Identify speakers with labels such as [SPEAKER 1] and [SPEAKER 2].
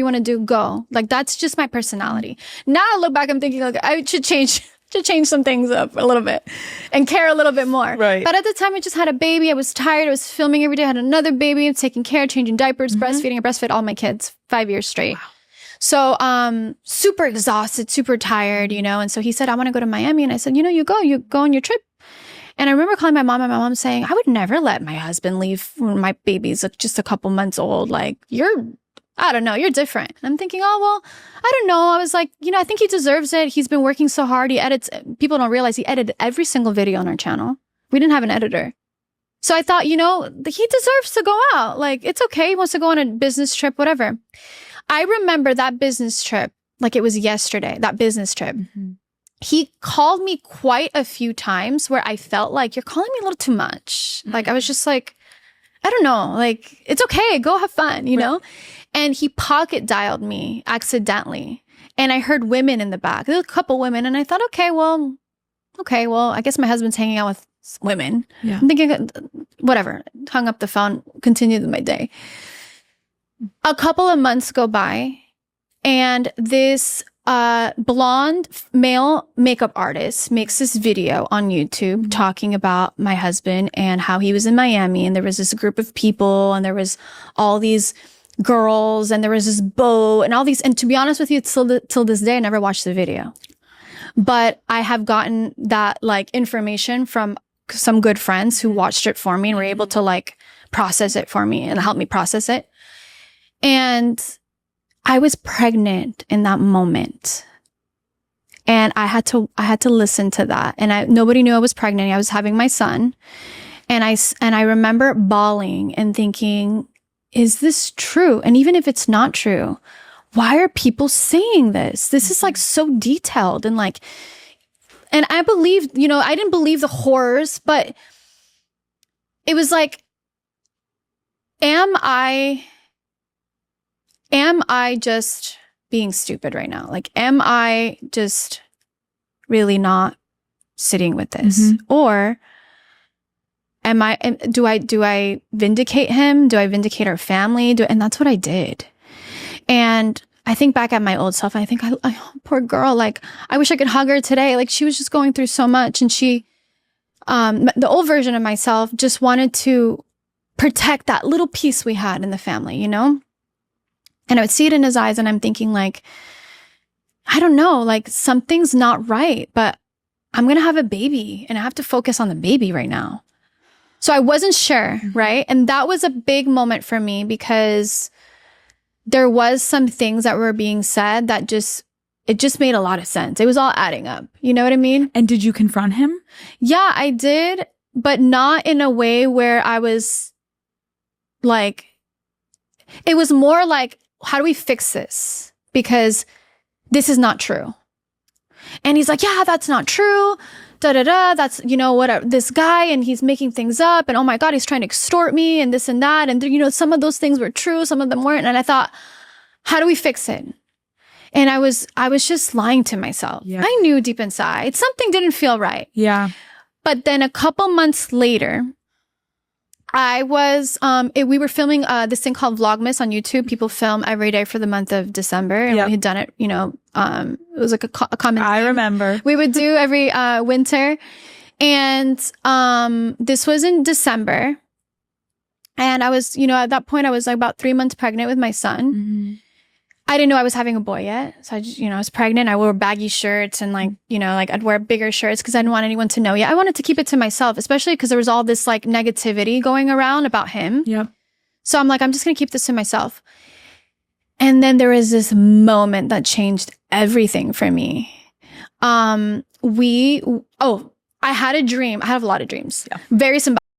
[SPEAKER 1] you want to do, go. Like, that's just my personality. Now I look back, I'm thinking, like, I should change some things up a little bit and care a little bit more.
[SPEAKER 2] Right.
[SPEAKER 1] But at the time, I just had a baby. I was tired. I was filming every day. I had another baby, taking care, changing diapers, breastfeeding. I breastfed all my kids 5 years straight. Wow. So, super exhausted, super tired, you know? And so he said, I want to go to Miami. And I said, you go on your trip. And I remember calling my mom, and my mom saying, I would never let my husband leave when my baby's just a couple months old. Like, I don't know, you're different. And I'm thinking, oh, well, I don't know. I was like, I think he deserves it. He's been working so hard. People don't realize he edited every single video on our channel. We didn't have an editor. So I thought, he deserves to go out. Like, it's okay. He wants to go on a business trip, whatever. I remember that business trip like it was yesterday, that business trip. Mm-hmm. He called me quite a few times where I felt like, you're calling me a little too much. Mm-hmm. Like, I was just like, I don't know, like, it's okay. Go have fun, you know? And he pocket dialed me accidentally. And I heard women in the back. There were a couple women. And I thought, okay, well, I guess my husband's hanging out with women. Yeah. I'm thinking, whatever. Hung up the phone, continued my day. A couple of months go by. And this blonde male makeup artist makes this video on YouTube talking about my husband and how he was in Miami. And there was this group of people. And there was all these girls, and there was this boat and all these. And to be honest with you, till this day, I never watched the video, but I have gotten that like information from some good friends who watched it for me and were able to like process it for me and help me process it. And I was pregnant in that moment, and I had to listen to that. And nobody knew I was pregnant. I was having my son, and I remember bawling and thinking, is this true? And even if it's not true, why are people saying this? This is like so detailed and like, and I believed, I didn't believe the horrors, but it was like, am I just being stupid right now? Like, am I just really not sitting with this? Mm-hmm. Or do I vindicate him? Do I vindicate our family? And that's what I did. And I think back at my old self, and I think, poor girl, like, I wish I could hug her today. Like, she was just going through so much. And she, the old version of myself just wanted to protect that little piece we had in the family, And I would see it in his eyes, and I'm thinking like, I don't know, like, something's not right, but I'm going to have a baby and I have to focus on the baby right now. So I wasn't sure, right? And that was a big moment for me, because there was some things that were being said that it just made a lot of sense. It was all adding up. You know what I mean?
[SPEAKER 2] And did you confront him?
[SPEAKER 1] Yeah, I did, but not in a way where I was like, it was more like, how do we fix this? Because this is not true. And he's like, yeah, that's not true. That's, whatever, this guy, and he's making things up, and oh my God, he's trying to extort me and this and that. And, some of those things were true, some of them weren't. And I thought, how do we fix it? And I was just lying to myself. Yeah. I knew deep inside something didn't feel right. Yeah. But then a couple months later, I was, we were filming this thing called Vlogmas on YouTube. People film every day for the month of December. And we had done it, it was like a common
[SPEAKER 2] I remember.
[SPEAKER 1] We would do every winter. And this was in December. And I was, at that point, I was like about 3 months pregnant with my son. Mm-hmm. I didn't know I was having a boy yet. So I just, I was pregnant. I wore baggy shirts and like, I'd wear bigger shirts because I didn't want anyone to know yet. I wanted to keep it to myself, especially because there was all this like negativity going around about him. Yep. So I'm like, I'm just going to keep this to myself. And then there was this moment that changed everything for me. I had a dream. I have a lot of dreams. Yeah. Very symbolic.